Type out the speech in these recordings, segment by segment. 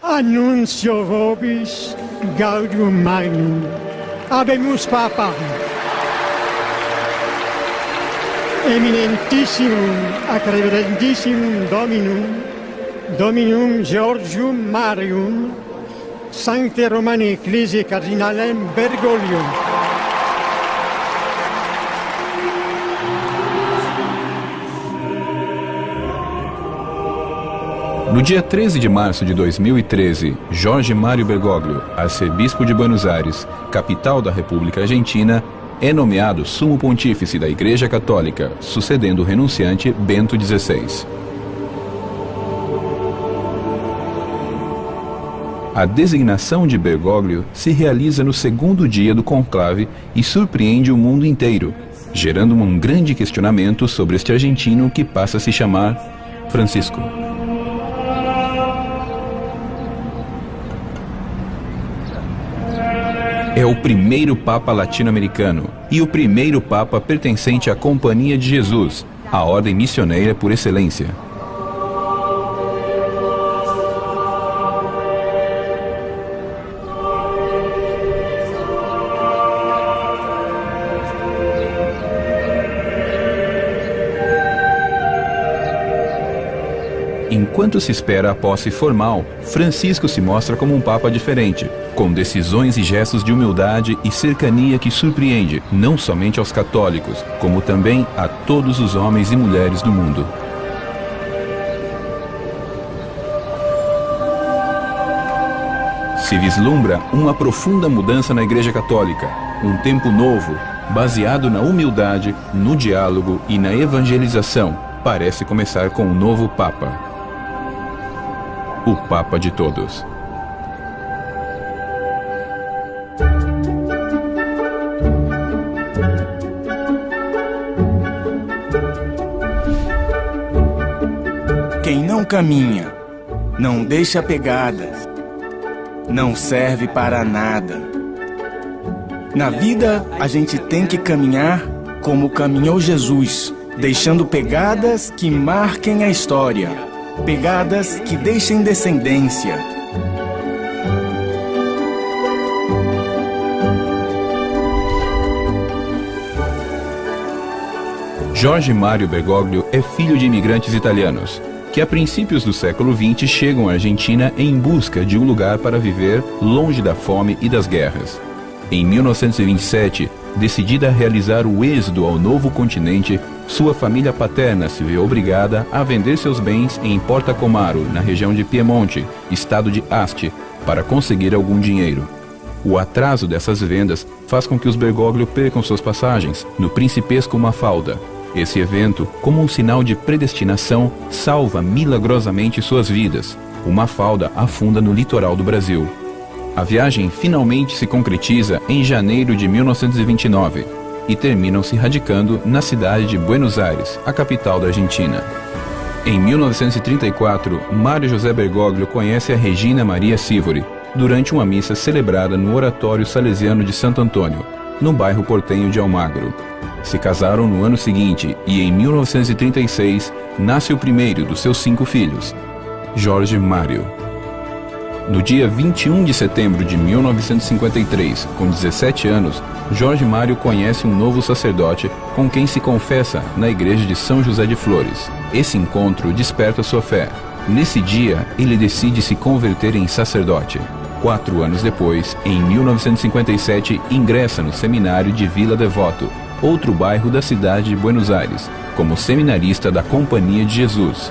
Annuncio vobis gaudium magnum. Habemus Papa. Eminentissimum ac reverentissimum Dominum Georgium Marium, Sancte Romane Ecclesiae Cardinalem Bergoglio. No dia 13 de março de 2013, Jorge Mário Bergoglio, arcebispo de Buenos Aires, capital da República Argentina, é nomeado sumo pontífice da Igreja Católica, sucedendo o renunciante Bento XVI. A designação de Bergoglio se realiza no segundo dia do conclave e surpreende o mundo inteiro, gerando um grande questionamento sobre este argentino que passa a se chamar Francisco. É o primeiro Papa latino-americano e o primeiro Papa pertencente à Companhia de Jesus, a ordem missioneira por excelência. Enquanto se espera a posse formal, Francisco se mostra como um Papa diferente, com decisões e gestos de humildade e cercania que surpreende não somente aos católicos, como também a todos os homens e mulheres do mundo. Se vislumbra uma profunda mudança na Igreja Católica, um tempo novo, baseado na humildade, no diálogo e na evangelização, parece começar com um novo Papa. O Papa de todos. Quem não caminha, não deixa pegadas, não serve para nada. Na vida, a gente tem que caminhar como caminhou Jesus, deixando pegadas que marquem a história. Pegadas que deixem descendência. Jorge Mário Bergoglio é filho de imigrantes italianos, que a princípios do século XX chegam à Argentina em busca de um lugar para viver longe da fome e das guerras. Em 1927, decidida a realizar o êxodo ao novo continente, sua família paterna se vê obrigada a vender seus bens em Porta Comaro, na região de Piemonte, estado de Asti, para conseguir algum dinheiro. O atraso dessas vendas faz com que os Bergoglio percam suas passagens no principesco Mafalda. Esse evento, como um sinal de predestinação, salva milagrosamente suas vidas. O Mafalda afunda no litoral do Brasil. A viagem finalmente se concretiza em janeiro de 1929 e terminam se radicando na cidade de Buenos Aires, a capital da Argentina. Em 1934, Mário José Bergoglio conhece a Regina Maria Sivori durante uma missa celebrada no Oratório Salesiano de Santo Antônio, no bairro portenho de Almagro. Se casaram no ano seguinte e em 1936 nasce o primeiro dos seus 5 filhos, Jorge Mário. No dia 21 de setembro de 1953, com 17 anos, Jorge Mário conhece um novo sacerdote com quem se confessa na igreja de São José de Flores. Esse encontro desperta sua fé. Nesse dia, ele decide se converter em sacerdote. 4 anos depois, em 1957, ingressa no seminário de Vila Devoto, outro bairro da cidade de Buenos Aires, como seminarista da Companhia de Jesus.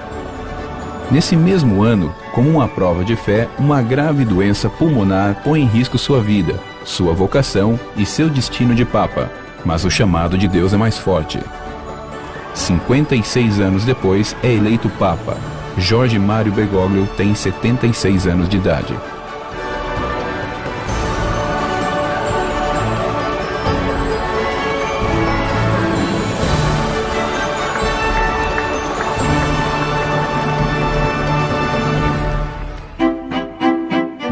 Nesse mesmo ano, como uma prova de fé, uma grave doença pulmonar põe em risco sua vida, sua vocação e seu destino de Papa, mas o chamado de Deus é mais forte. 56 anos depois, é eleito Papa. Jorge Mário Bergoglio tem 76 anos de idade.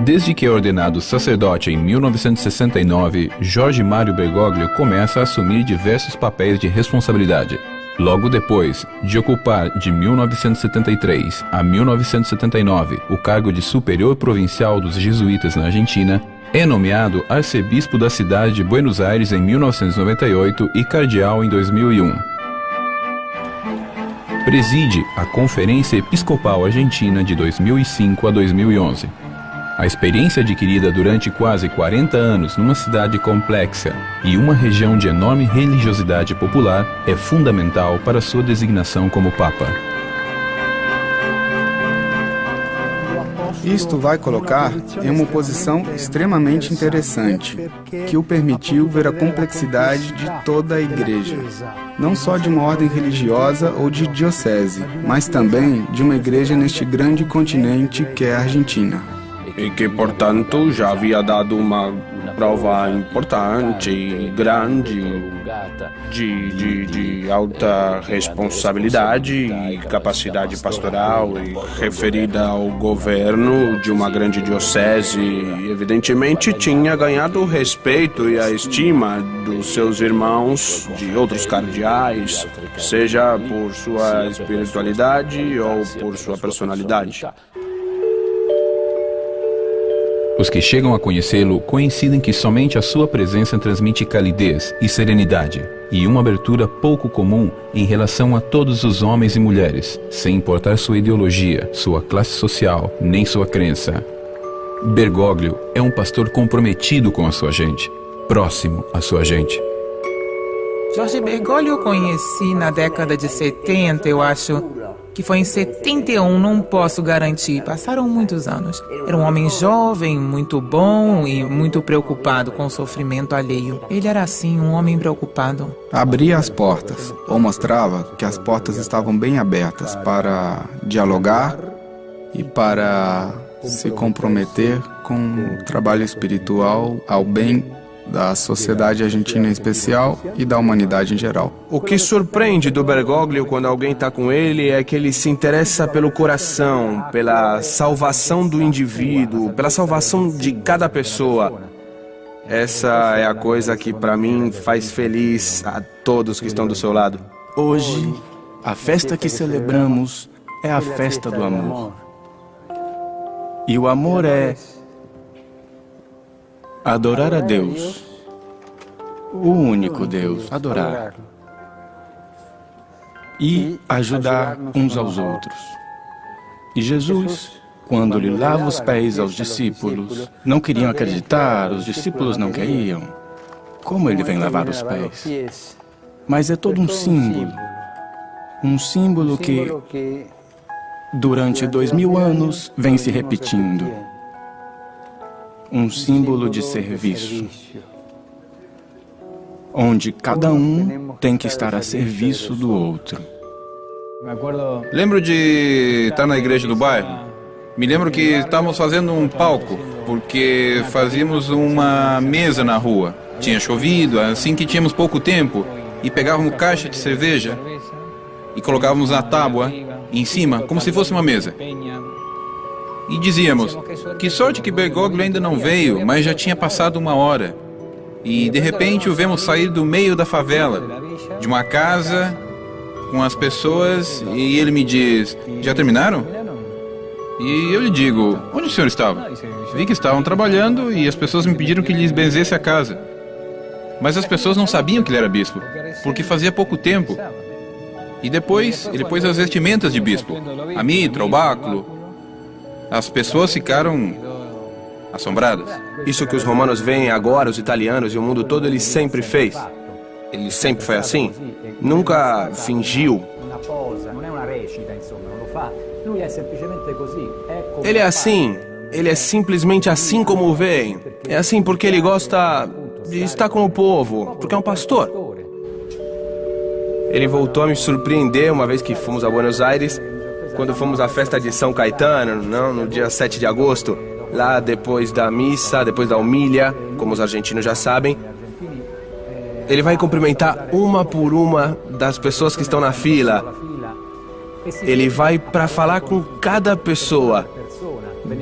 Desde que é ordenado sacerdote em 1969, Jorge Mário Bergoglio começa a assumir diversos papéis de responsabilidade. Logo depois de ocupar de 1973 a 1979 o cargo de superior provincial dos jesuítas na Argentina, é nomeado arcebispo da cidade de Buenos Aires em 1998 e cardeal em 2001. Preside a Conferência Episcopal Argentina de 2005 a 2011. A experiência adquirida durante quase 40 anos numa cidade complexa e uma região de enorme religiosidade popular é fundamental para sua designação como Papa. Isto vai colocar em uma posição extremamente interessante, que o permitiu ver a complexidade de toda a Igreja, não só de uma ordem religiosa ou de diocese, mas também de uma igreja neste grande continente que é a Argentina. E que, portanto, já havia dado uma prova importante e grande de alta responsabilidade e capacidade pastoral e referida ao governo de uma grande diocese. E, evidentemente, tinha ganhado o respeito e a estima dos seus irmãos, de outros cardeais, seja por sua espiritualidade ou por sua personalidade. Os que chegam a conhecê-lo coincidem que somente a sua presença transmite calidez e serenidade, e uma abertura pouco comum em relação a todos os homens e mulheres, sem importar sua ideologia, sua classe social, nem sua crença. Bergoglio é um pastor comprometido com a sua gente, próximo à sua gente. Jorge Bergoglio eu conheci na década de 70, eu acho que foi em 71, não posso garantir. Passaram muitos anos. Era um homem jovem, muito bom e muito preocupado com o sofrimento alheio. Ele era assim, um homem preocupado. Abria as portas, ou mostrava que as portas estavam bem abertas para dialogar e para se comprometer com o trabalho espiritual ao bem da sociedade argentina em especial e da humanidade em geral. O que surpreende do Bergoglio quando alguém está com ele é que ele se interessa pelo coração, pela salvação do indivíduo, pela salvação de cada pessoa. Essa é a coisa que para mim faz feliz a todos que estão do seu lado. Hoje, a festa que celebramos é a festa do amor. E o amor é adorar a Deus, o único Deus, adorar. E ajudar uns aos outros. E Jesus, quando lhe lava os pés aos discípulos, não queriam acreditar, os discípulos não queriam. Como ele vem lavar os pés? Mas é todo um símbolo que durante 2000 anos vem se repetindo. Um símbolo de serviço, onde cada um tem que estar a serviço do outro. Lembro de estar na igreja do bairro. Me lembro que estávamos fazendo um palco, porque fazíamos uma mesa na rua. Tinha chovido, assim que tínhamos pouco tempo, e pegávamos caixa de cerveja e colocávamos na tábua em cima, como se fosse uma mesa. E dizíamos, que sorte que Bergoglio ainda não veio, mas já tinha passado 1 hora. E de repente o vemos sair do meio da favela, de uma casa, com as pessoas, e ele me diz, já terminaram? E eu lhe digo, onde o senhor estava? Vi que estavam trabalhando e as pessoas me pediram que lhes benzesse a casa. Mas as pessoas não sabiam que ele era bispo, porque fazia pouco tempo. E depois ele pôs as vestimentas de bispo, a mitra, o báculo. As pessoas ficaram assombradas. Isso que os romanos veem agora, os italianos e o mundo todo, ele sempre fez. Ele sempre foi assim. Nunca fingiu. Ele é assim. Ele é simplesmente assim como o veem. É assim porque ele gosta de estar com o povo, porque é um pastor. Ele voltou a me surpreender uma vez que fomos a Buenos Aires, quando fomos à festa de São Caetano, no dia 7 de agosto, lá depois da missa, depois da homília, como os argentinos já sabem, ele vai cumprimentar uma por uma das pessoas que estão na fila. Ele vai para falar com cada pessoa.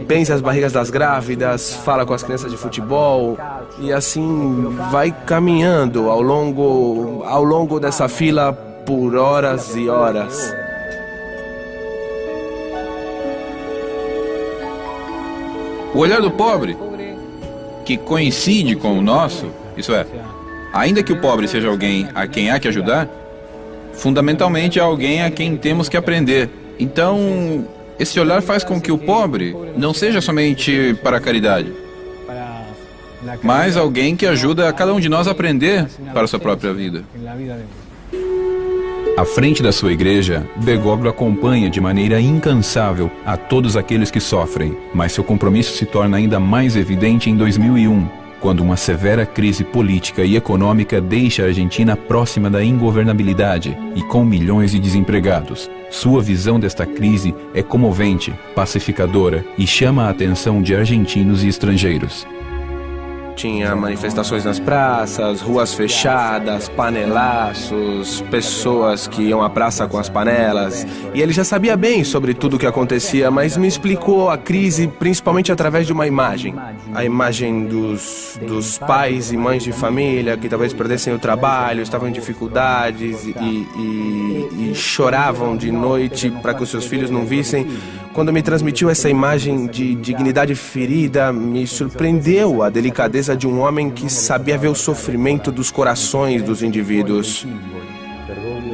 Benze as barrigas das grávidas, fala com as crianças de futebol e assim vai caminhando ao longo dessa fila por horas e horas. O olhar do pobre, que coincide com o nosso, isso é, ainda que o pobre seja alguém a quem há que ajudar, fundamentalmente é alguém a quem temos que aprender. Então, esse olhar faz com que o pobre não seja somente para a caridade, mas alguém que ajuda a cada um de nós a aprender para a sua própria vida. À frente da sua igreja, Bergoglio acompanha de maneira incansável a todos aqueles que sofrem, mas seu compromisso se torna ainda mais evidente em 2001, quando uma severa crise política e econômica deixa a Argentina próxima da ingovernabilidade e com milhões de desempregados. Sua visão desta crise é comovente, pacificadora e chama a atenção de argentinos e estrangeiros. Tinha manifestações nas praças, ruas fechadas, panelaços, pessoas que iam à praça com as panelas. E ele já sabia bem sobre tudo o que acontecia, mas me explicou a crise principalmente através de uma imagem. A imagem dos pais e mães de família que talvez perdessem o trabalho, estavam em dificuldades e choravam de noite para que os seus filhos não vissem. Quando me transmitiu essa imagem de dignidade ferida, me surpreendeu a delicadeza de um homem que sabia ver o sofrimento dos corações dos indivíduos.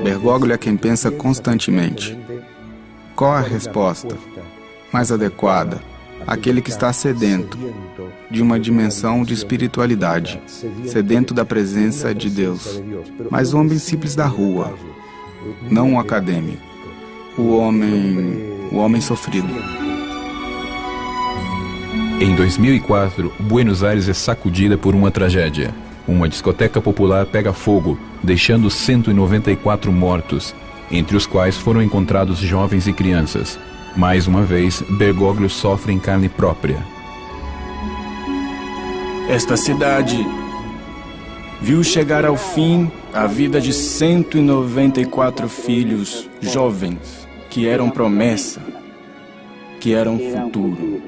Bergoglio é quem pensa constantemente. Qual a resposta mais adequada àquele que está sedento de uma dimensão de espiritualidade, sedento da presença de Deus, mas o homem simples da rua, não o acadêmico, o homem sofrido. Em 2004, Buenos Aires é sacudida por uma tragédia. Uma discoteca popular pega fogo, deixando 194 mortos, entre os quais foram encontrados jovens e crianças. Mais uma vez, Bergoglio sofre em carne própria. Esta cidade viu chegar ao fim a vida de 194 filhos jovens que eram promessa, que eram futuro.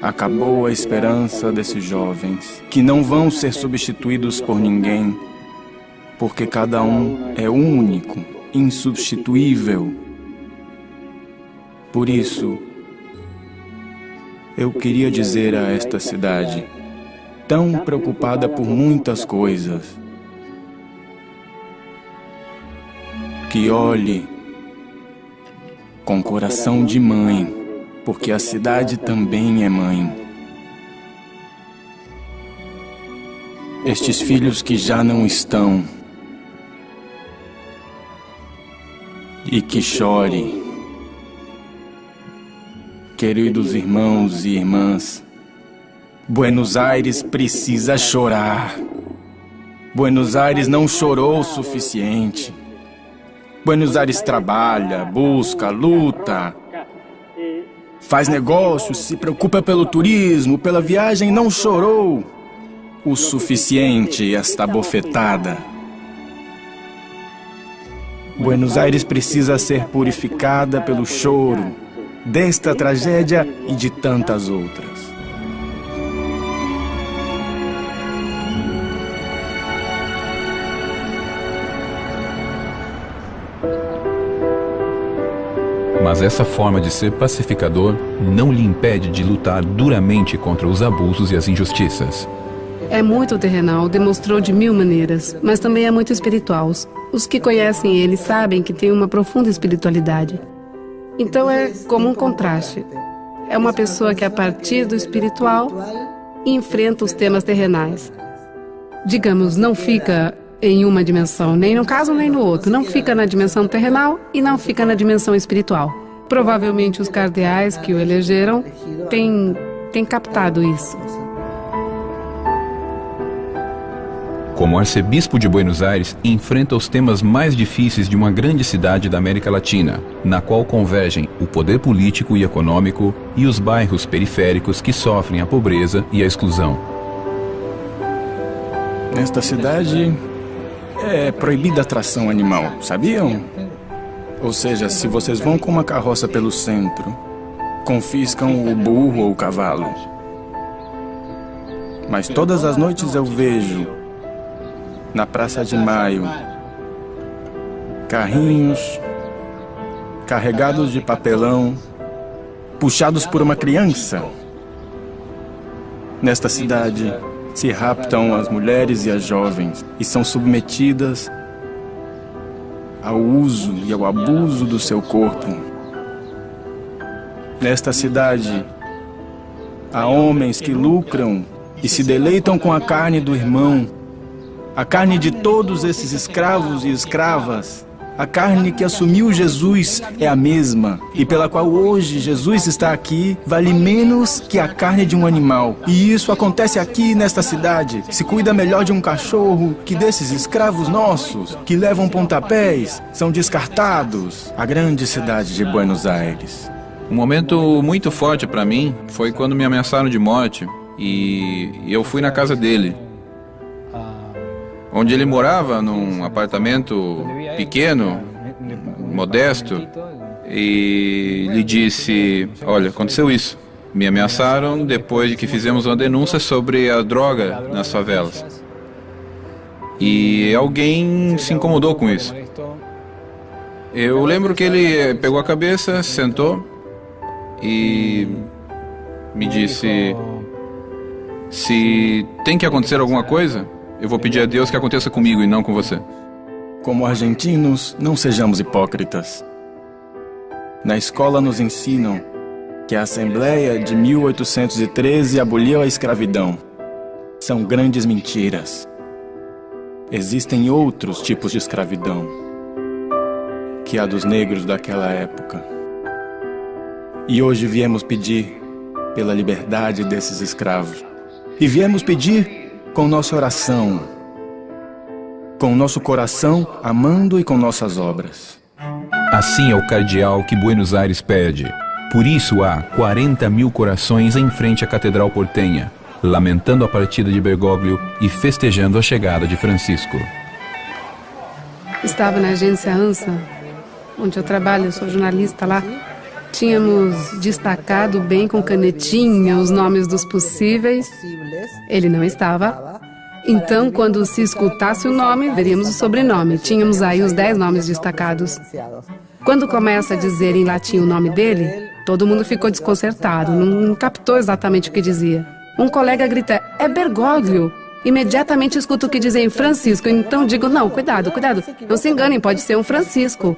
Acabou a esperança desses jovens, que não vão ser substituídos por ninguém, porque cada um é único, insubstituível. Por isso, eu queria dizer a esta cidade, tão preocupada por muitas coisas, que olhe com coração de mãe, porque a cidade também é mãe. Estes filhos que já não estão, e que chore. Queridos irmãos e irmãs, Buenos Aires precisa chorar. Buenos Aires não chorou o suficiente. Buenos Aires trabalha, busca, luta, faz negócios, se preocupa pelo turismo, pela viagem, não chorou o suficiente esta bofetada. Buenos Aires precisa ser purificada pelo choro desta tragédia e de tantas outras. Mas essa forma de ser pacificador não lhe impede de lutar duramente contra os abusos e as injustiças. É muito terrenal, demonstrou de mil maneiras, mas também é muito espiritual. Os que conhecem ele sabem que tem uma profunda espiritualidade. Então é como um contraste. É uma pessoa que, a partir do espiritual, enfrenta os temas terrenais. Digamos, não fica em uma dimensão, nem no caso nem no outro. Não fica na dimensão terrenal e não fica na dimensão espiritual. Provavelmente os cardeais que o elegeram têm captado isso. Como arcebispo de Buenos Aires, enfrenta os temas mais difíceis de uma grande cidade da América Latina, na qual convergem o poder político e econômico e os bairros periféricos que sofrem a pobreza e a exclusão. Nesta cidade é proibida a tração animal, sabiam? Ou seja, se vocês vão com uma carroça pelo centro, confiscam o burro ou o cavalo. Mas todas as noites eu vejo, na Praça de Maio, carrinhos carregados de papelão, puxados por uma criança. Nesta cidade, se raptam as mulheres e as jovens e são submetidas ao uso e ao abuso do seu corpo. Nesta cidade, há homens que lucram e se deleitam com a carne do irmão, a carne de todos esses escravos e escravas. A carne que assumiu Jesus é a mesma, e pela qual hoje Jesus está aqui, vale menos que a carne de um animal. E isso acontece aqui nesta cidade. Se cuida melhor de um cachorro que desses escravos nossos, que levam pontapés, são descartados. A grande cidade de Buenos Aires. Um momento muito forte para mim foi quando me ameaçaram de morte e eu fui na casa dele, onde ele morava num apartamento pequeno, modesto, e lhe disse: olha, aconteceu isso. Me ameaçaram depois de que fizemos uma denúncia sobre a droga nas favelas. E alguém se incomodou com isso. Eu lembro que ele pegou a cabeça, sentou e me disse: se tem que acontecer alguma coisa, eu vou pedir a Deus que aconteça comigo e não com você. Como argentinos, não sejamos hipócritas. Na escola nos ensinam que a Assembleia de 1813 aboliu a escravidão. São grandes mentiras. Existem outros tipos de escravidão que a dos negros daquela época. E hoje viemos pedir pela liberdade desses escravos. E viemos pedir com nossa oração, com nosso coração amando e com nossas obras. Assim é o cardeal que Buenos Aires pede. Por isso há 40 mil corações em frente à Catedral Portenha, lamentando a partida de Bergoglio e festejando a chegada de Francisco. Estava na agência ANSA, onde eu trabalho, eu sou jornalista lá. Tínhamos destacado bem com canetinha os nomes dos possíveis. Ele não estava. Então, quando se escutasse o nome, veríamos o sobrenome. Tínhamos aí os 10 nomes destacados. Quando começa a dizer em latim o nome dele, todo mundo ficou desconcertado, não captou exatamente o que dizia. Um colega grita: é Bergoglio. Imediatamente escuto o que dizem Francisco, então digo: não, cuidado, não se enganem, pode ser um Francisco.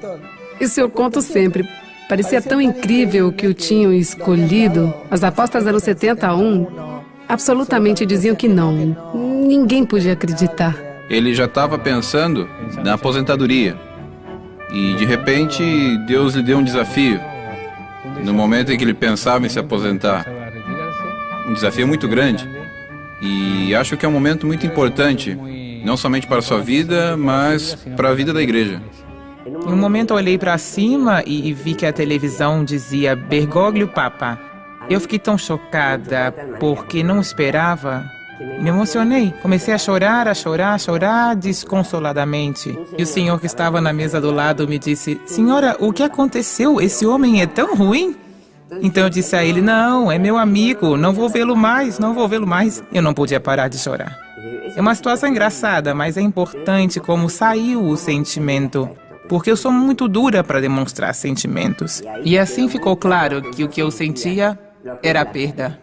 Isso eu conto sempre. Parecia tão incrível que o tinham escolhido. As apostas eram 70-1. Absolutamente diziam que não. Ninguém podia acreditar. Ele já estava pensando na aposentadoria. E, de repente, Deus lhe deu um desafio. No momento em que ele pensava em se aposentar. Um desafio muito grande. E acho que é um momento muito importante. Não somente para a sua vida, mas para a vida da igreja. Em um momento eu olhei para cima e vi que a televisão dizia Bergoglio Papa. Eu fiquei tão chocada porque não esperava. Me emocionei. Comecei a chorar desconsoladamente. E o senhor que estava na mesa do lado me disse: senhora, o que aconteceu? Esse homem é tão ruim? Então eu disse a ele: não, é meu amigo, não vou vê-lo mais. Eu não podia parar de chorar. É uma situação engraçada, mas é importante como saiu o sentimento. Porque eu sou muito dura para demonstrar sentimentos. E assim ficou claro que o que eu sentia era a perda.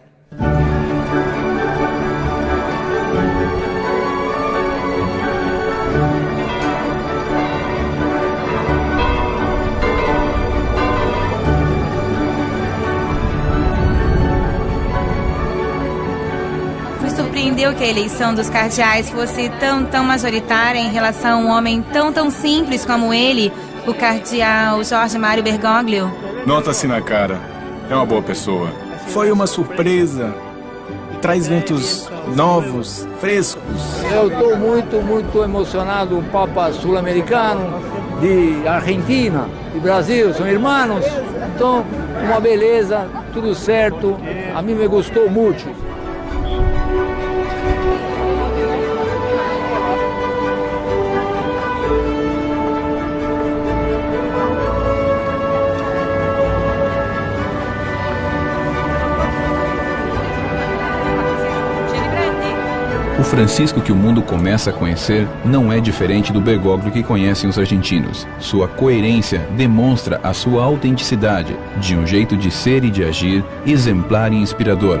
Me surpreendeu que a eleição dos cardeais fosse tão majoritária em relação a um homem tão simples como ele, o cardeal Jorge Mário Bergoglio. Nota-se na cara. É uma boa pessoa. Foi uma surpresa. Traz ventos novos, frescos. Eu estou muito emocionado. Um Papa sul-americano, de Argentina, de Brasil, são irmãos. Então, uma beleza, tudo certo. A mim me gostou muito. O Francisco que o mundo começa a conhecer não é diferente do Bergoglio que conhecem os argentinos. Sua coerência demonstra a sua autenticidade, de um jeito de ser e de agir exemplar e inspirador.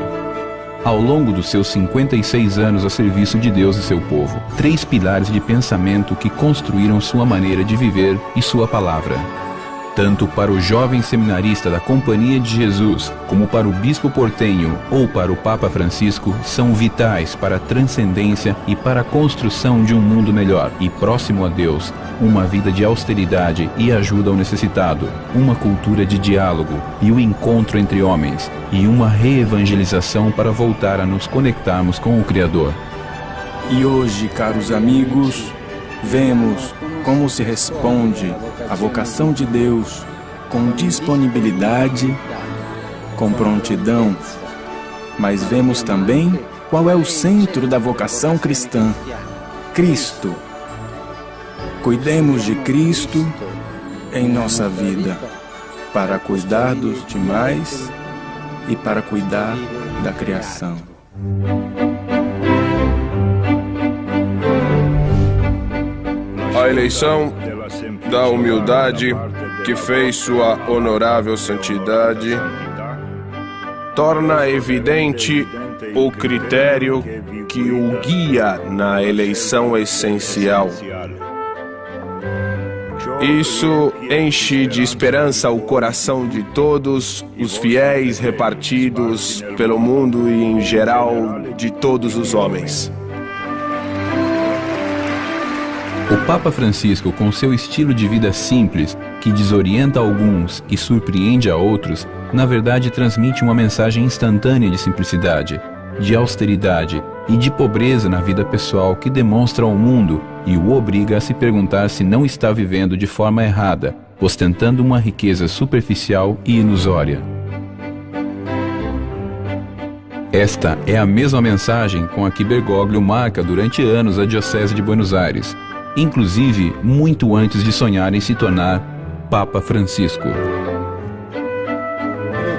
Ao longo dos seus 56 anos a serviço de Deus e seu povo, 3 pilares de pensamento que construíram sua maneira de viver e sua palavra. Tanto para o jovem seminarista da Companhia de Jesus, como para o bispo portenho ou para o Papa Francisco, são vitais para a transcendência e para a construção de um mundo melhor e próximo a Deus, uma vida de austeridade e ajuda ao necessitado, uma cultura de diálogo e o encontro entre homens, e uma reevangelização para voltar a nos conectarmos com o Criador. E hoje, caros amigos, vemos como se responde à vocação de Deus com disponibilidade, com prontidão, mas vemos também qual é o centro da vocação cristã: Cristo. Cuidemos de Cristo em nossa vida, para cuidar dos demais e para cuidar da criação. A eleição da humildade que fez sua honorável santidade torna evidente o critério que o guia na eleição essencial. Isso enche de esperança o coração de todos os fiéis repartidos pelo mundo e, em geral, de todos os homens. O Papa Francisco, com seu estilo de vida simples, que desorienta alguns e surpreende a outros, na verdade transmite uma mensagem instantânea de simplicidade, de austeridade e de pobreza na vida pessoal que demonstra ao mundo e o obriga a se perguntar se não está vivendo de forma errada, ostentando uma riqueza superficial e ilusória. Esta é a mesma mensagem com a que Bergoglio marca durante anos a Diocese de Buenos Aires, inclusive muito antes de sonhar em se tornar Papa Francisco.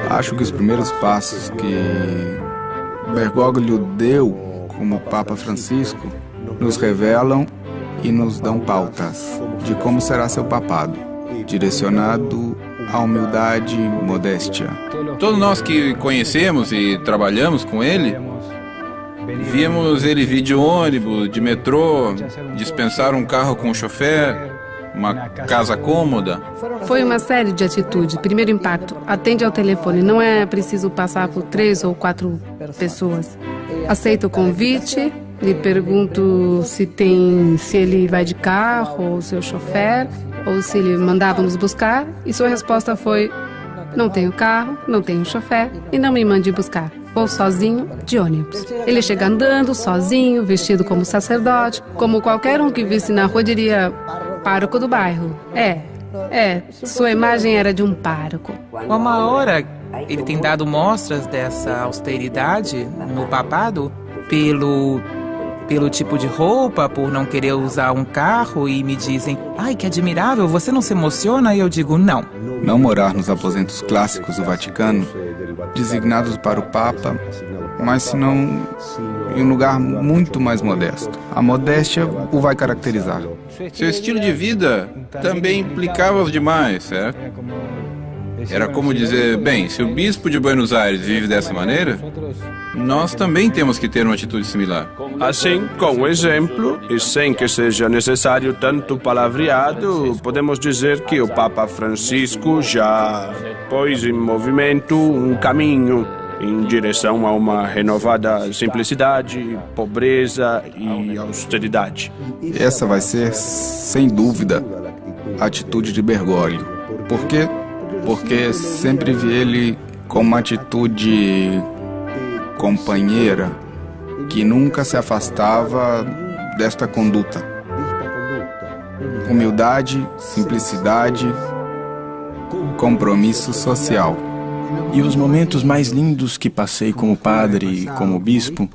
Acho que os primeiros passos que Bergoglio deu como Papa Francisco nos revelam e nos dão pautas de como será seu papado, direcionado à humildade e modéstia. Todos nós que conhecemos e trabalhamos com ele, vimos ele vir de ônibus, de metrô, dispensar um carro com um chofer, uma casa cômoda. Foi uma série de atitudes. Primeiro impacto, atende ao telefone, não é preciso passar por 3 ou 4 pessoas. Aceita o convite, lhe pergunto se ele vai de carro, ou seu chofer, ou se ele mandava nos buscar, e sua resposta foi: não tenho carro, não tenho chofer e não me mande buscar. Vou sozinho de ônibus. Ele chega andando, sozinho, vestido como sacerdote, como qualquer um que visse na rua diria: pároco do bairro. Sua imagem era de um pároco. Uma hora ele tem dado mostras dessa austeridade no papado pelo tipo de roupa, por não querer usar um carro, e me dizem: ai, que admirável, você não se emociona? E eu digo: não. Não morar nos aposentos clássicos do Vaticano, designados para o Papa, mas senão em um lugar muito mais modesto. A modéstia o vai caracterizar. Seu estilo de vida também implicava os demais, certo? Era como dizer: bem, se o bispo de Buenos Aires vive dessa maneira, nós também temos que ter uma atitude similar. Assim, com exemplo, e sem que seja necessário tanto palavreado, podemos dizer que o Papa Francisco já pôs em movimento um caminho em direção a uma renovada simplicidade, pobreza e austeridade. Essa vai ser, sem dúvida, a atitude de Bergoglio. Por quê? Porque sempre vi ele com uma atitude companheira que nunca se afastava desta conduta. Humildade, simplicidade, compromisso social. E os momentos mais lindos que passei como padre e como bispo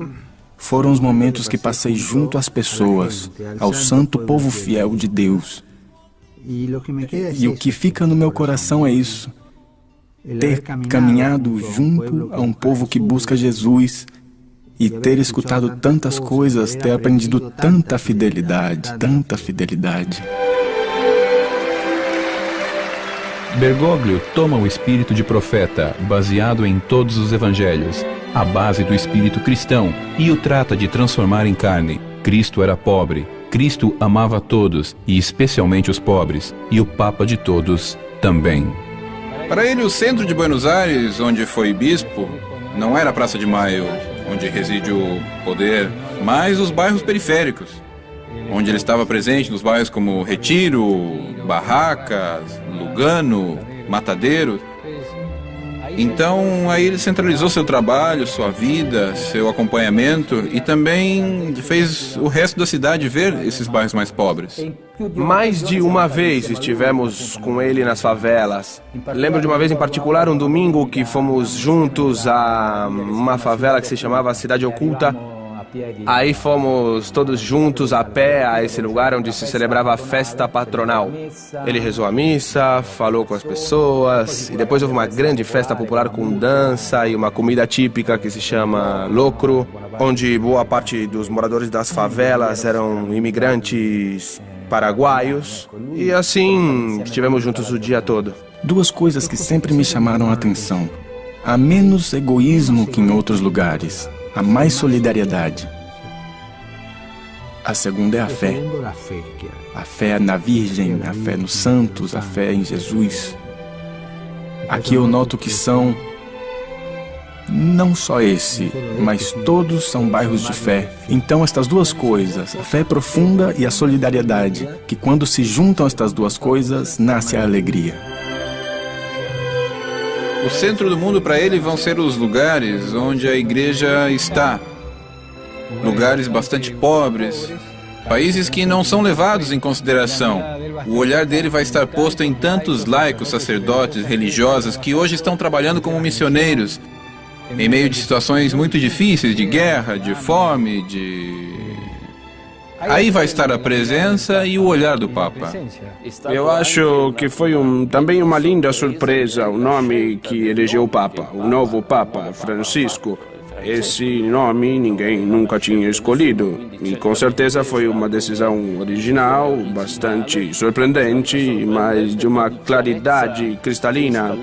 foram os momentos que passei junto às pessoas, ao santo povo fiel de Deus. E o que fica no meu coração é isso: ter caminhado junto a um povo que busca Jesus e ter escutado tantas coisas, ter aprendido tanta fidelidade, tanta fidelidade. Bergoglio toma o espírito de profeta, baseado em todos os evangelhos, a base do espírito cristão, e o trata de transformar em carne. Cristo era pobre, Cristo amava todos, e especialmente os pobres, e o Papa de todos também. Para ele, o centro de Buenos Aires, onde foi bispo, não era a Praça de Maio, onde reside o poder, mas os bairros periféricos, onde ele estava presente nos bairros como Retiro, Barracas, Lugano, Matadeiro. Então, aí ele centralizou seu trabalho, sua vida, seu acompanhamento e também fez o resto da cidade ver esses bairros mais pobres. Mais de uma vez estivemos com ele nas favelas. Lembro de uma vez em particular, um domingo, que fomos juntos a uma favela que se chamava Cidade Oculta. Aí fomos todos juntos a pé a esse lugar onde se celebrava a festa patronal. Ele rezou a missa, falou com as pessoas e depois houve uma grande festa popular com dança e uma comida típica que se chama locro, onde boa parte dos moradores das favelas eram imigrantes paraguaios. E assim estivemos juntos o dia todo. Duas coisas que sempre me chamaram a atenção. Há menos egoísmo que em outros lugares. Há mais solidariedade. A segunda é a fé. A fé na Virgem, a fé nos santos, a fé em Jesus. Aqui eu noto que são não só esse, mas todos são bairros de fé. Então estas duas coisas, a fé profunda e a solidariedade, que quando se juntam estas duas coisas, nasce a alegria. O centro do mundo para ele vão ser os lugares onde a igreja está. Lugares bastante pobres, países que não são levados em consideração. O olhar dele vai estar posto em tantos laicos, sacerdotes, religiosas que hoje estão trabalhando como missioneiros, em meio de situações muito difíceis, de guerra, de fome, Aí vai estar a presença e o olhar do Papa. Eu acho que foi também uma linda surpresa o nome que elegeu o Papa, o novo Papa, Francisco. Esse nome ninguém nunca tinha escolhido e com certeza foi uma decisão original, bastante surpreendente, mas de uma claridade cristalina,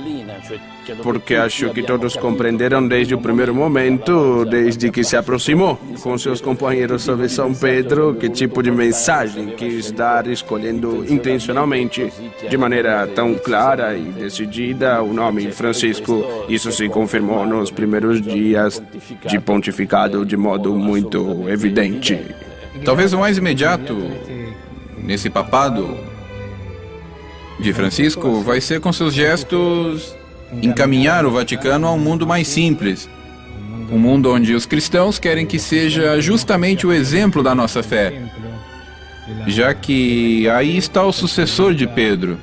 porque acho que todos compreenderam desde o primeiro momento, desde que se aproximou com seus companheiros sobre São Pedro, que tipo de mensagem quis dar, escolhendo intencionalmente, de maneira tão clara e decidida, o nome Francisco. Isso se confirmou nos primeiros dias de pontificado de modo muito evidente. Talvez o mais imediato nesse papado de Francisco vai ser com seus gestos encaminhar o Vaticano a um mundo mais simples. Um mundo onde os cristãos querem que seja justamente o exemplo da nossa fé, já que aí está o sucessor de Pedro.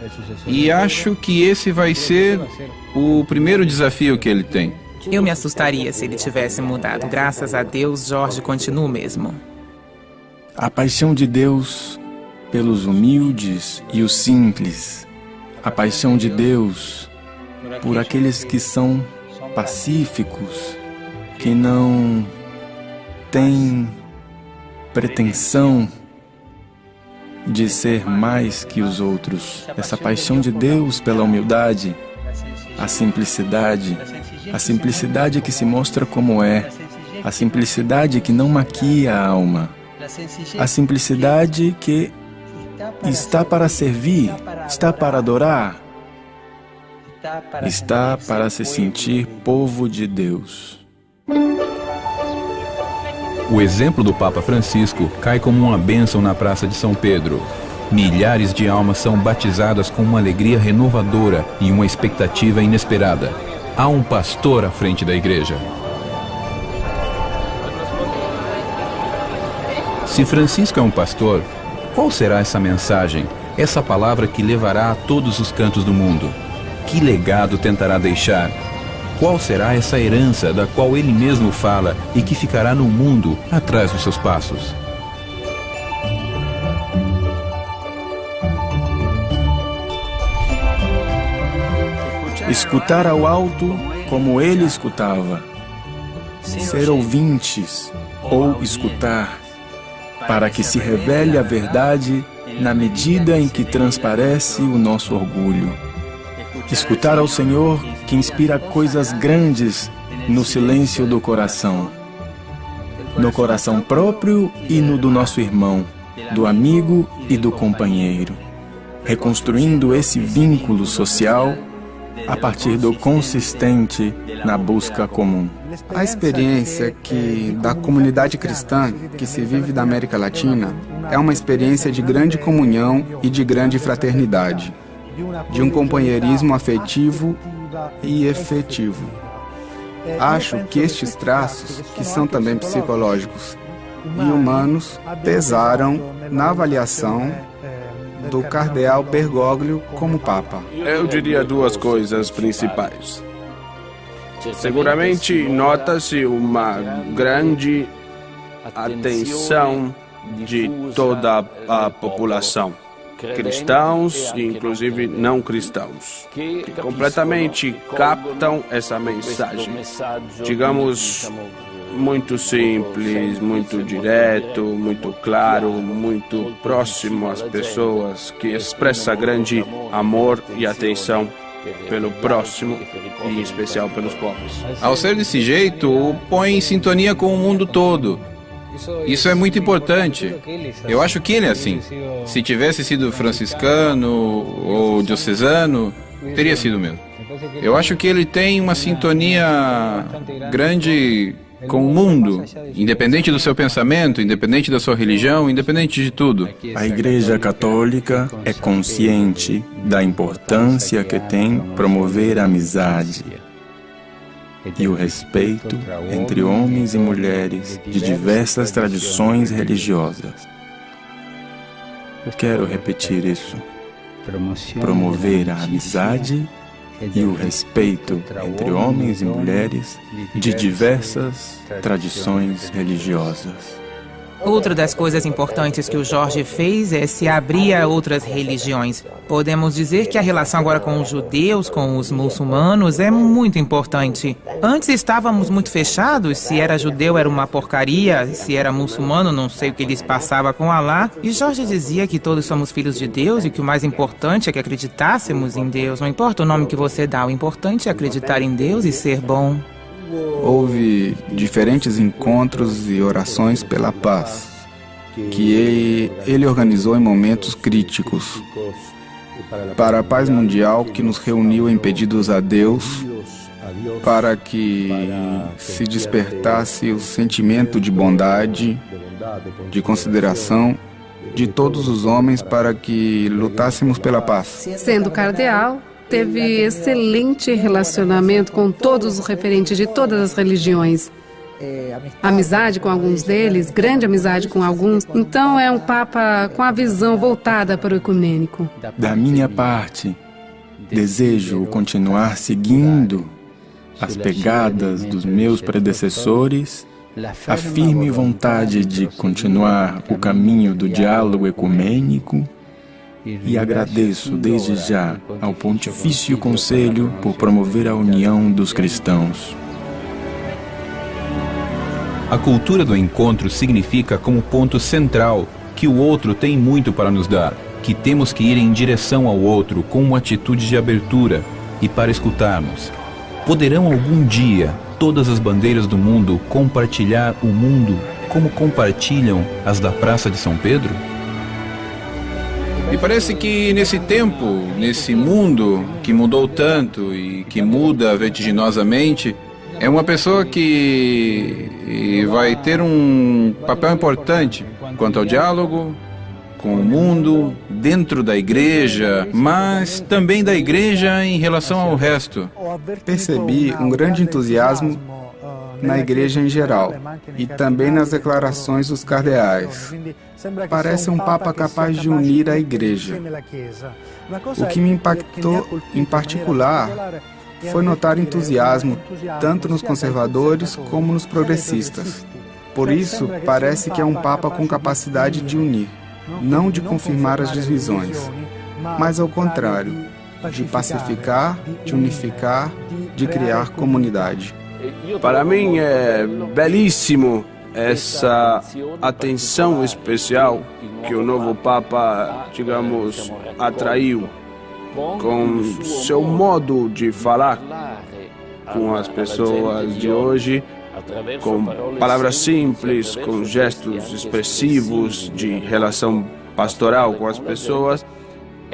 E acho que esse vai ser o primeiro desafio que ele tem. Eu me assustaria se ele tivesse mudado. Graças a Deus, Jorge continua o mesmo. A paixão de Deus pelos humildes e os simples. A paixão de Deus por aqueles que são pacíficos, que não têm pretensão de ser mais que os outros. Essa paixão de Deus pela humildade, a simplicidade que se mostra como é, a simplicidade que não maquia a alma, a simplicidade que está para servir, está para adorar, está para se sentir povo de Deus. O exemplo do Papa Francisco cai como uma bênção na Praça de São Pedro. Milhares de almas são batizadas com uma alegria renovadora e uma expectativa inesperada. Há um pastor à frente da igreja. Se Francisco é um pastor, qual será essa mensagem, essa palavra que levará a todos os cantos do mundo? Que legado tentará deixar? Qual será essa herança da qual ele mesmo fala e que ficará no mundo atrás dos seus passos? Escutar ao alto como ele escutava. ser ouvintes ou escutar, para que se revele a verdade na medida em que transparece o nosso orgulho. Escutar ao Senhor que inspira coisas grandes no silêncio do coração, no coração próprio e no do nosso irmão, do amigo e do companheiro, reconstruindo esse vínculo social a partir do consistente na busca comum. A experiência da comunidade cristã que se vive da América Latina é uma experiência de grande comunhão e de grande fraternidade, de um companheirismo afetivo e efetivo. Acho que estes traços, que são também psicológicos e humanos, pesaram na avaliação do cardeal Bergoglio como Papa. Eu diria duas coisas principais. Seguramente nota-se uma grande atenção de toda a população, cristãos e inclusive não cristãos, que completamente captam essa mensagem, digamos, muito simples, muito direto, muito claro, muito próximo às pessoas, que expressa grande amor e atenção pelo próximo e em especial pelos pobres. Ao ser desse jeito, o põe em sintonia com o mundo todo. Isso é muito importante. Eu acho que ele é assim. Se tivesse sido franciscano ou diocesano, teria sido mesmo. Eu acho que ele tem uma sintonia grande com o mundo, independente do seu pensamento, independente da sua religião, independente de tudo. A Igreja Católica é consciente da importância que tem promover a amizade e o respeito entre homens e mulheres de diversas tradições religiosas. Quero repetir isso. Promover a amizade e o respeito entre homens e mulheres de diversas tradições religiosas. Outra das coisas importantes que o Jorge fez é se abrir a outras religiões. Podemos dizer que a relação agora com os judeus, com os muçulmanos, é muito importante. Antes estávamos muito fechados, se era judeu era uma porcaria, se era muçulmano não sei o que eles passavam com Alá. E Jorge dizia que todos somos filhos de Deus e que o mais importante é que acreditássemos em Deus. Não importa o nome que você dá, o importante é acreditar em Deus e ser bom. Houve diferentes encontros e orações pela paz, que ele organizou em momentos críticos, para a paz mundial que nos reuniu em pedidos a Deus, para que se despertasse o sentimento de bondade, de consideração de todos os homens para que lutássemos pela paz. Sendo cardeal, teve excelente relacionamento com todos os referentes de todas as religiões. Amizade com alguns deles, grande amizade com alguns. Então é um Papa com a visão voltada para o ecumênico. Da minha parte, desejo continuar seguindo as pegadas dos meus predecessores, a firme vontade de continuar o caminho do diálogo ecumênico, e agradeço desde já ao Pontifício Conselho por promover a união dos cristãos. A cultura do encontro significa como ponto central que o outro tem muito para nos dar, que temos que ir em direção ao outro com uma atitude de abertura e para escutarmos. Poderão algum dia todas as bandeiras do mundo compartilhar o mundo como compartilham as da Praça de São Pedro? Me parece que nesse tempo, nesse mundo que mudou tanto e que muda vertiginosamente, é uma pessoa que vai ter um papel importante quanto ao diálogo com o mundo, dentro da igreja, mas também da igreja em relação ao resto. Percebi um grande entusiasmo na igreja em geral e também nas declarações dos cardeais. Parece um Papa capaz de unir a igreja. O que me impactou em particular foi notar entusiasmo tanto nos conservadores como nos progressistas. Por isso, parece que é um Papa com capacidade de unir, não de confirmar as divisões, mas ao contrário, de pacificar, de unificar, de criar comunidade. Para mim é belíssimo essa atenção especial que o novo Papa, digamos, atraiu com seu modo de falar com as pessoas de hoje, com palavras simples, com gestos expressivos de relação pastoral com as pessoas.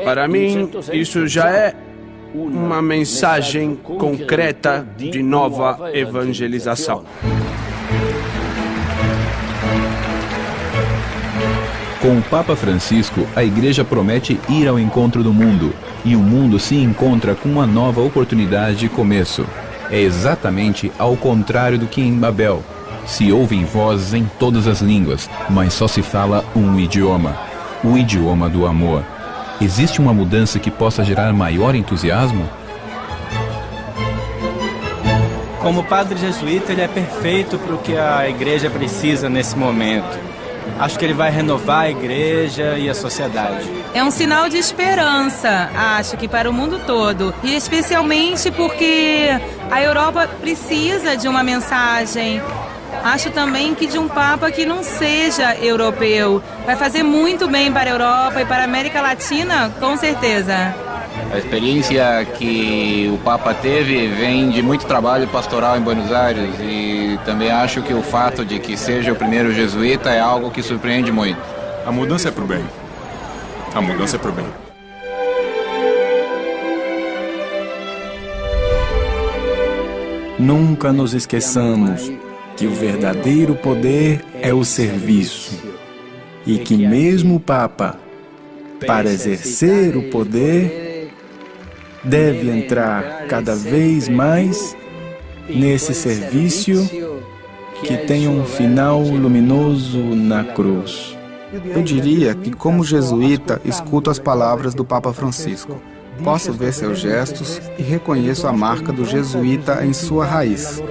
Para mim, isso já é uma mensagem concreta de nova evangelização. Com o Papa Francisco, a Igreja promete ir ao encontro do mundo, e o mundo se encontra com uma nova oportunidade de começo. É exatamente ao contrário do que em Babel. Se ouvem vozes em todas as línguas, mas só se fala um idioma, o idioma do amor. Existe uma mudança que possa gerar maior entusiasmo? Como padre jesuíta, ele é perfeito para o que a igreja precisa nesse momento. Acho que ele vai renovar a igreja e a sociedade. É um sinal de esperança, acho que para o mundo todo. E especialmente porque a Europa precisa de uma mensagem. Acho também que de um Papa que não seja europeu. Vai fazer muito bem para a Europa e para a América Latina, com certeza. A experiência que o Papa teve vem de muito trabalho pastoral em Buenos Aires e também acho que o fato de que seja o primeiro jesuíta é algo que surpreende muito. A mudança é pro bem. A mudança é pro bem. Nunca nos esqueçamos que o verdadeiro poder é o serviço e que mesmo o Papa, para exercer o poder, deve entrar cada vez mais nesse serviço que tem um final luminoso na cruz. Eu diria que, como jesuíta, escuto as palavras do Papa Francisco. Posso ver seus gestos e reconheço a marca do jesuíta em sua raiz.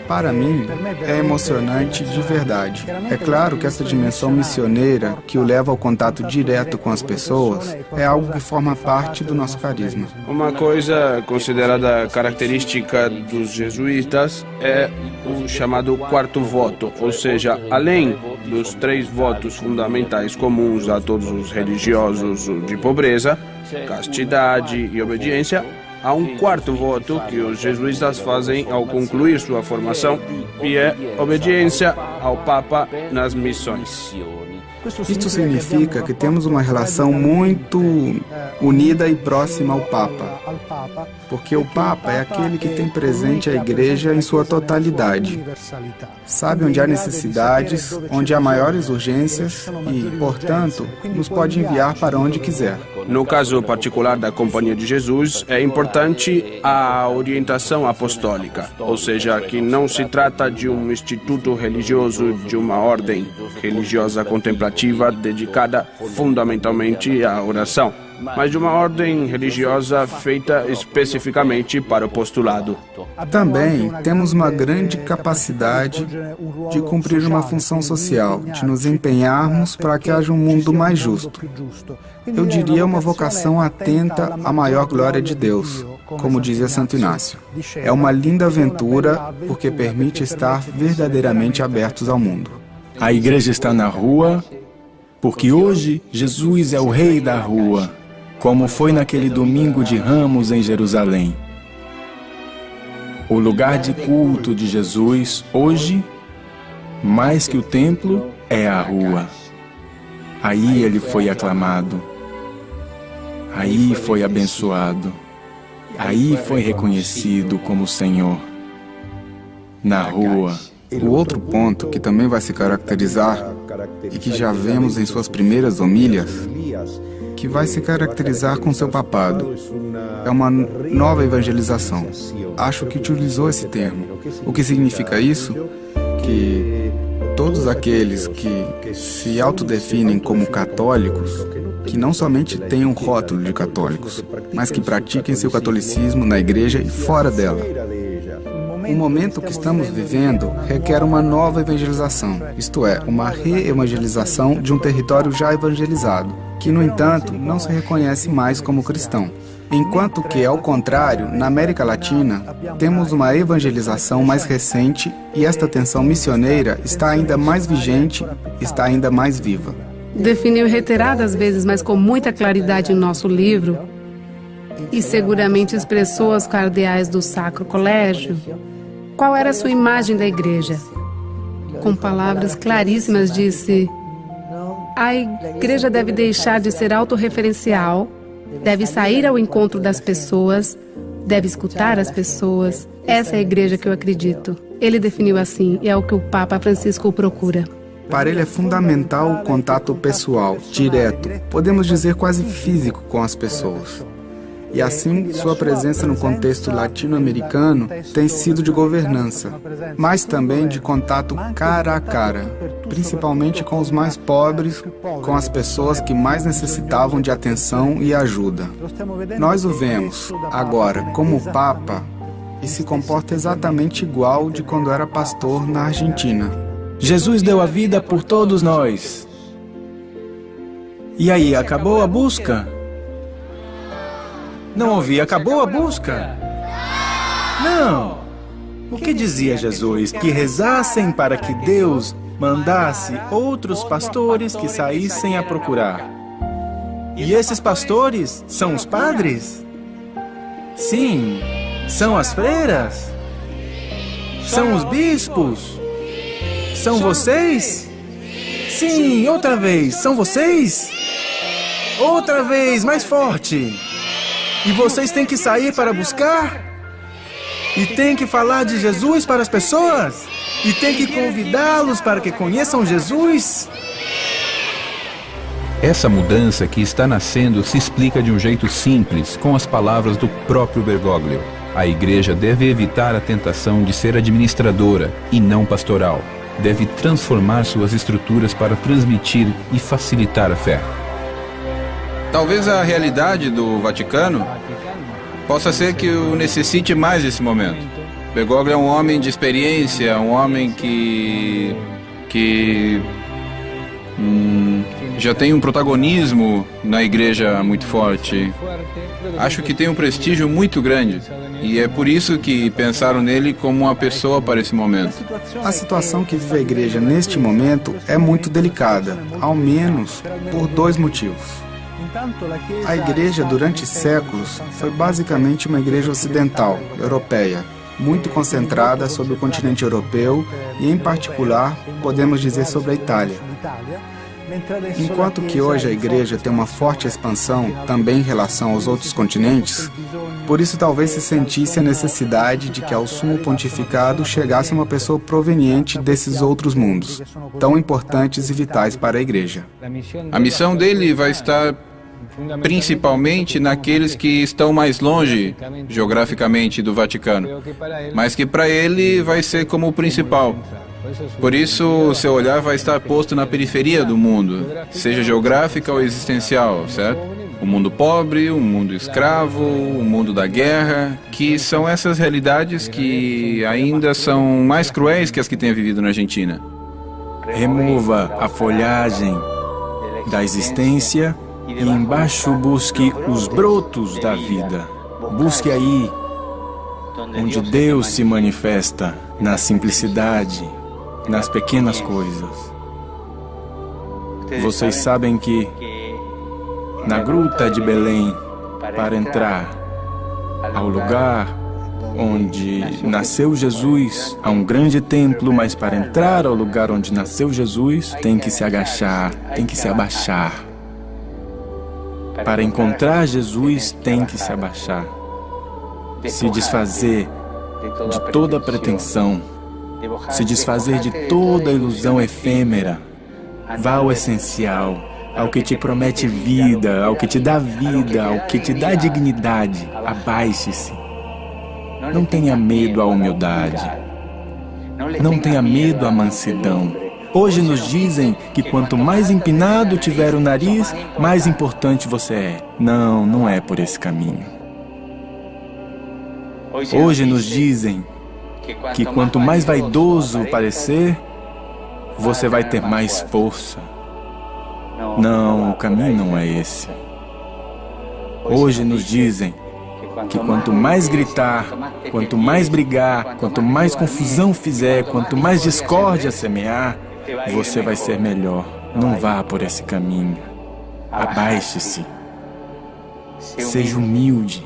Para mim, é emocionante de verdade. É claro que essa dimensão missioneira, que o leva ao contato direto com as pessoas, é algo que forma parte do nosso carisma. Uma coisa considerada característica dos jesuítas é o chamado quarto voto, ou seja, além dos 3 votos fundamentais comuns a todos os religiosos de pobreza, castidade e obediência, há um quarto voto que os jesuítas fazem ao concluir sua formação, e é obediência ao Papa nas missões. Isto significa que temos uma relação muito unida e próxima ao Papa, porque o Papa é aquele que tem presente a Igreja em sua totalidade. Sabe onde há necessidades, onde há maiores urgências e, portanto, nos pode enviar para onde quiser. No caso particular da Companhia de Jesus, é importante a orientação apostólica, ou seja, que não se trata de um instituto religioso, de uma ordem religiosa contemplativa dedicada fundamentalmente à oração, mas de uma ordem religiosa feita especificamente para o postulado. Também temos uma grande capacidade de cumprir uma função social, de nos empenharmos para que haja um mundo mais justo. Eu diria uma vocação atenta à maior glória de Deus, como dizia Santo Inácio. É uma linda aventura porque permite estar verdadeiramente abertos ao mundo. A igreja está na rua porque hoje Jesus é o rei da rua, como foi naquele domingo de Ramos em Jerusalém. O lugar de culto de Jesus hoje, mais que o templo, é a rua. Aí ele foi aclamado, aí foi abençoado, aí foi reconhecido como Senhor. Na rua. O outro ponto que também vai se caracterizar, e que já vemos em suas primeiras homílias, que vai se caracterizar com seu papado, é uma nova evangelização. Acho que utilizou esse termo. O que significa isso? Que todos aqueles que se autodefinem como católicos, que não somente têm um rótulo de católicos, mas que pratiquem seu catolicismo na igreja e fora dela. O momento que estamos vivendo requer uma nova evangelização, isto é, uma reevangelização de um território já evangelizado, que, no entanto, não se reconhece mais como cristão. Enquanto que, ao contrário, na América Latina, temos uma evangelização mais recente e esta tensão missioneira está ainda mais vigente, está ainda mais viva. Definiu reiteradas vezes, mas com muita claridade em nosso livro, e seguramente expressou aos cardeais do Sacro Colégio qual era a sua imagem da igreja. Com palavras claríssimas disse: a igreja deve deixar de ser autorreferencial, deve sair ao encontro das pessoas, deve escutar as pessoas. Essa é a igreja que eu acredito. Ele definiu assim, e é o que o Papa Francisco procura. Para ele é fundamental o contato pessoal, direto, podemos dizer quase físico com as pessoas. E assim, sua presença no contexto latino-americano tem sido de governança, mas também de contato cara a cara, principalmente com os mais pobres, com as pessoas que mais necessitavam de atenção e ajuda. Nós o vemos, agora, como Papa, e se comporta exatamente igual de quando era pastor na Argentina. Jesus deu a vida por todos nós. E aí, acabou a busca? Não ouvi, acabou a busca? Não! O que dizia Jesus? Que rezassem para que Deus mandasse outros pastores que saíssem a procurar. E esses pastores são os padres? Sim, são as freiras? São os bispos? São vocês? Sim, outra vez, são vocês? Outra vez, mais forte! E vocês têm que sair para buscar? E têm que falar de Jesus para as pessoas? E têm que convidá-los para que conheçam Jesus? Essa mudança que está nascendo se explica de um jeito simples, com as palavras do próprio Bergoglio. A igreja deve evitar a tentação de ser administradora e não pastoral. Deve transformar suas estruturas para transmitir e facilitar a fé. Talvez a realidade do Vaticano possa ser que o necessite mais nesse momento. Bergoglio é um homem de experiência, um homem que já tem um protagonismo na igreja muito forte. Acho que tem um prestígio muito grande. E é por isso que pensaram nele como uma pessoa para esse momento. A situação que vive a igreja neste momento é muito delicada, ao menos por dois motivos. A igreja, durante séculos, foi basicamente uma igreja ocidental, europeia, muito concentrada sobre o continente europeu e, em particular, podemos dizer sobre a Itália. Enquanto que hoje a igreja tem uma forte expansão também em relação aos outros continentes, por isso talvez se sentisse a necessidade de que ao sumo pontificado chegasse uma pessoa proveniente desses outros mundos, tão importantes e vitais para a igreja. A missão dele vai estar principalmente naqueles que estão mais longe geograficamente do Vaticano, mas que para ele vai ser como o principal. Por isso, seu olhar vai estar posto na periferia do mundo, seja geográfica ou existencial, certo? O mundo pobre, o mundo escravo, o mundo da guerra, que são essas realidades que ainda são mais cruéis que as que tem vivido na Argentina. Remova a folhagem da existência e embaixo busque os brotos da vida. Busque aí, onde Deus se manifesta, na simplicidade, nas pequenas coisas. Vocês sabem que na gruta de Belém, para entrar ao lugar onde nasceu Jesus, há um grande templo, mas para entrar ao lugar onde nasceu Jesus, tem que se agachar, tem que se abaixar. Para encontrar Jesus, tem que se abaixar, se desfazer de toda pretensão, se desfazer de toda ilusão efêmera. Vá ao essencial, ao que te promete vida, ao que te dá vida, ao que te dá dignidade. Abaixe-se. Não tenha medo à humildade. Não tenha medo à mansidão. Hoje nos dizem que quanto mais empinado tiver o nariz, mais importante você é. Não, não é por esse caminho. Hoje nos dizem que quanto mais vaidoso parecer, você vai ter mais força. Não, o caminho não é esse. Hoje nos dizem que quanto mais gritar, quanto mais brigar, quanto mais confusão fizer, quanto mais discórdia semear, você vai ser melhor. Não vá por esse caminho. Abaixe-se. Seja humilde.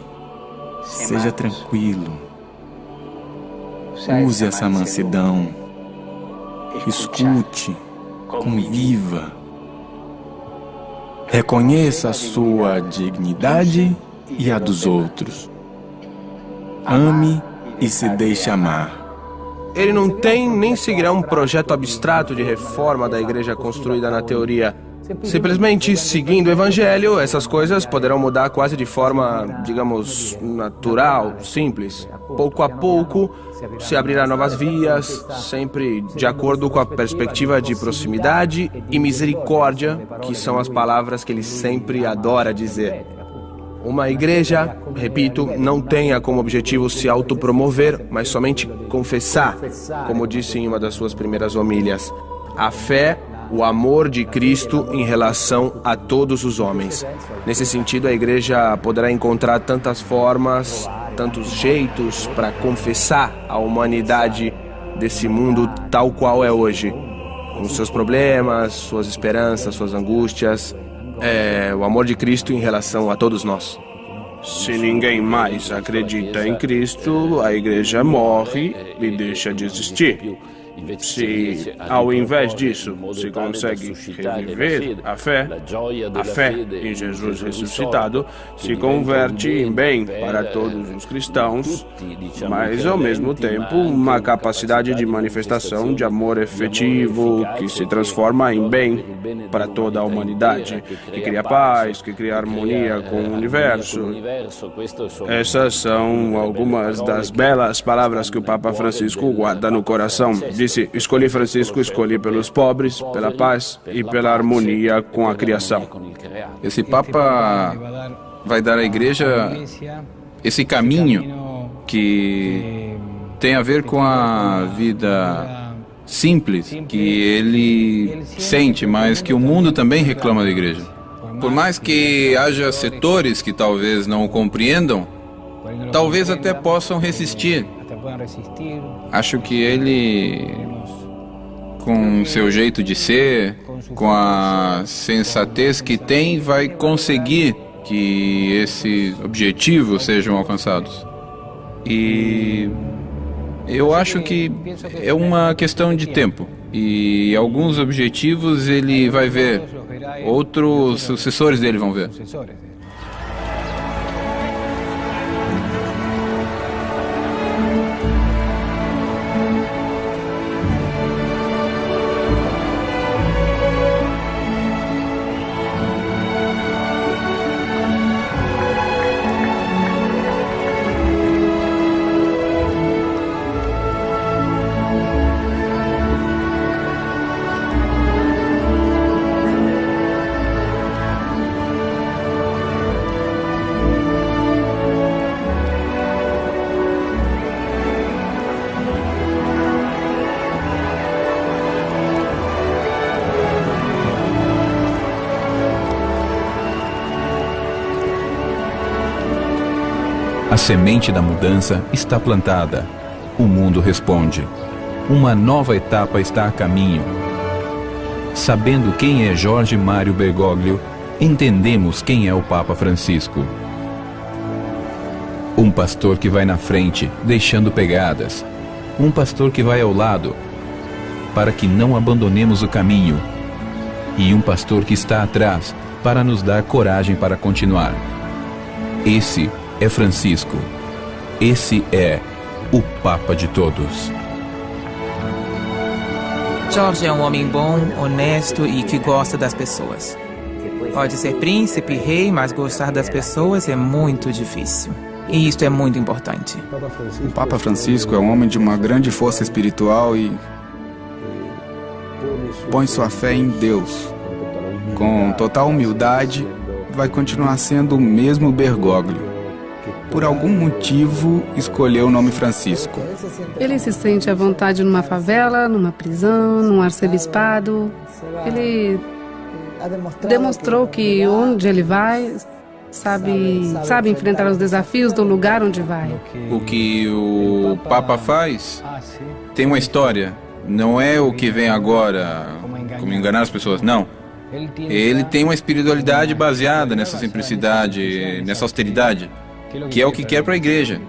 Seja tranquilo. Use essa mansidão. Escute. Conviva. Reconheça a sua dignidade e a dos outros. Ame e se deixe amar. Ele não tem nem seguirá um projeto abstrato de reforma da igreja construída na teoria. Simplesmente seguindo o evangelho, essas coisas poderão mudar quase de forma, digamos, natural, simples. Pouco a pouco, se abrirá novas vias, sempre de acordo com a perspectiva de proximidade e misericórdia, que são as palavras que ele sempre adora dizer. Uma igreja, repito, não tenha como objetivo se autopromover, mas somente confessar, como disse em uma das suas primeiras homílias, a fé, o amor de Cristo em relação a todos os homens. Nesse sentido, a igreja poderá encontrar tantas formas, tantos jeitos para confessar a humanidade desse mundo tal qual é hoje, com seus problemas, suas esperanças, suas angústias. O amor de Cristo em relação a todos nós. Se ninguém mais acredita em Cristo, a igreja morre e deixa de existir. Se, ao invés disso, se consegue reviver a fé em Jesus ressuscitado, se converte em bem para todos os cristãos, mas, ao mesmo tempo, uma capacidade de manifestação de amor efetivo que se transforma em bem para toda a humanidade, que cria paz, que cria harmonia com o universo. Essas são algumas das belas palavras que o Papa Francisco guarda no coração. Disse: escolhi Francisco, escolhi pelos pobres, pela paz e pela harmonia com a criação. Esse Papa vai dar à igreja esse caminho que tem a ver com a vida simples que ele sente, mas que o mundo também reclama da igreja. Por mais que haja setores que talvez não o compreendam, talvez até possam resistir. Acho que ele, com seu jeito de ser, com a sensatez que tem, vai conseguir que esses objetivos sejam alcançados. E eu acho que é uma questão de tempo. E alguns objetivos ele vai ver, outros sucessores dele vão ver. A semente da mudança está plantada. O mundo responde. Uma nova etapa está a caminho. Sabendo quem é Jorge Mário Bergoglio, entendemos quem é o Papa Francisco. Um pastor que vai na frente, deixando pegadas. Um pastor que vai ao lado, para que não abandonemos o caminho. E um pastor que está atrás, para nos dar coragem para continuar. Esse é Francisco. Esse é o Papa de todos. Jorge é um homem bom, honesto e que gosta das pessoas. Pode ser príncipe, rei, mas gostar das pessoas é muito difícil. E isto é muito importante. O Papa Francisco é um homem de uma grande força espiritual e põe sua fé em Deus. Com total humildade, vai continuar sendo o mesmo Bergoglio. Por algum motivo, escolheu o nome Francisco. Ele se sente à vontade numa favela, numa prisão, num arcebispado. Ele demonstrou que onde ele vai, sabe enfrentar os desafios do lugar onde vai. O que o Papa faz tem uma história. Não é o que vem agora, como enganar as pessoas, não. Ele tem uma espiritualidade baseada nessa simplicidade, nessa austeridade, que é o que quer para a igreja.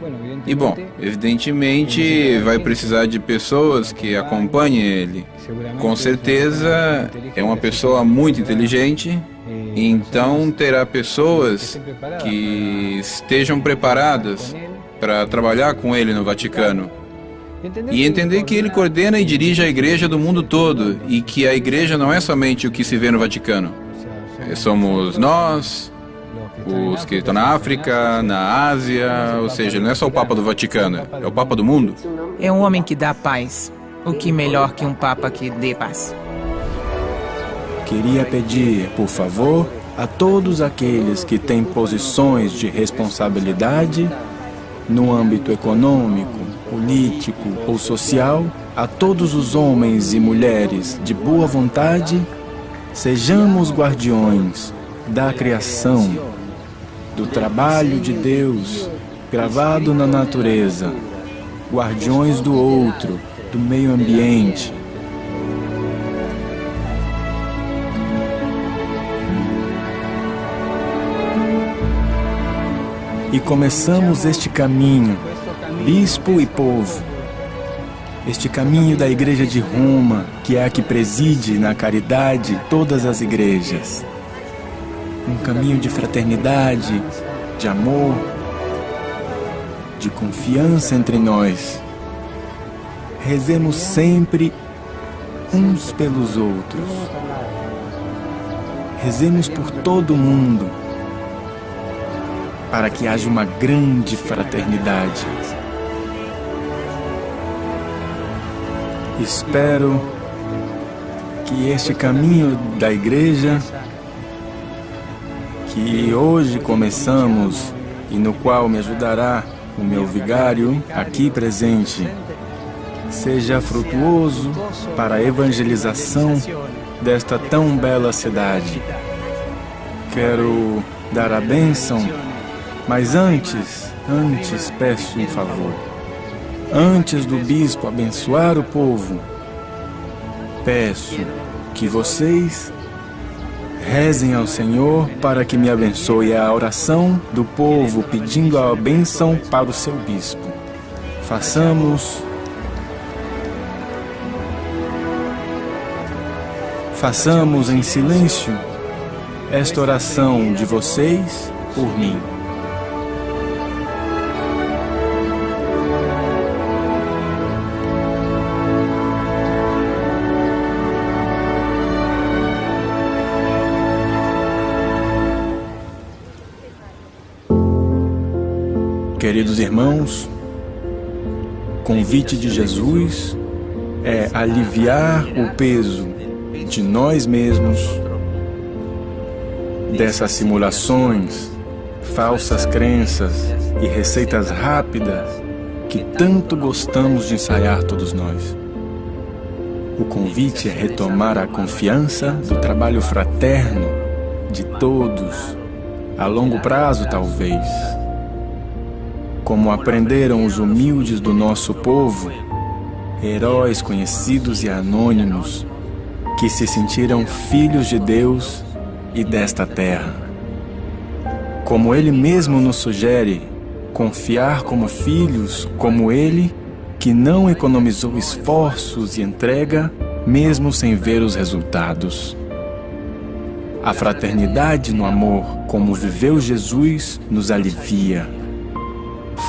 E bom, evidentemente vai precisar de pessoas que acompanhem ele. Com certeza é uma pessoa muito inteligente, então terá pessoas que estejam preparadas para trabalhar com ele no Vaticano. E entender que ele coordena e dirige a igreja do mundo todo e que a igreja não é somente o que se vê no Vaticano. Somos nós, os que estão na África, na Ásia, ou seja, não é só o Papa do Vaticano, é o Papa do mundo. É um homem que dá paz. O que melhor que um Papa que dê paz? Queria pedir, por favor, a todos aqueles que têm posições de responsabilidade no âmbito econômico, político ou social, a todos os homens e mulheres de boa vontade, sejamos guardiões da criação, do trabalho de Deus gravado na natureza, guardiões do outro, do meio ambiente. E começamos este caminho, bispo e povo, este caminho da Igreja de Roma, que é a que preside na caridade todas as igrejas. Um caminho de fraternidade, de amor, de confiança entre nós. Rezemos sempre uns pelos outros. Rezemos por todo mundo, para que haja uma grande fraternidade. Espero que este caminho da igreja, que hoje começamos e no qual me ajudará o meu vigário aqui presente, seja frutuoso para a evangelização desta tão bela cidade. Quero dar a bênção, mas antes peço um favor. Antes do bispo abençoar o povo, peço que vocês rezem ao Senhor para que me abençoe a oração do povo pedindo a bênção para o seu bispo. Façamos em silêncio esta oração de vocês por mim. Queridos irmãos, o convite de Jesus é aliviar o peso de nós mesmos, dessas simulações, falsas crenças e receitas rápidas que tanto gostamos de ensaiar todos nós. O convite é retomar a confiança do trabalho fraterno de todos, a longo prazo talvez. Como aprenderam os humildes do nosso povo, heróis conhecidos e anônimos, que se sentiram filhos de Deus e desta terra. Como ele mesmo nos sugere, confiar como filhos, como ele, que não economizou esforços e entrega, mesmo sem ver os resultados. A fraternidade no amor, como viveu Jesus, nos alivia.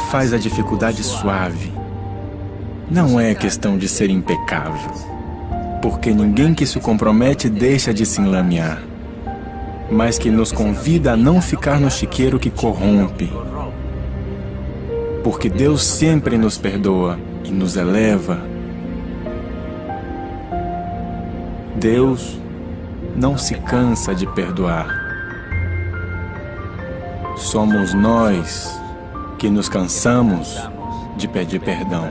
Faz a dificuldade suave. Não é questão de ser impecável, porque ninguém que se compromete deixa de se enlamear, mas que nos convida a não ficar no chiqueiro que corrompe, porque Deus sempre nos perdoa e nos eleva. Deus não se cansa de perdoar. Somos nós que nos cansamos de pedir perdão.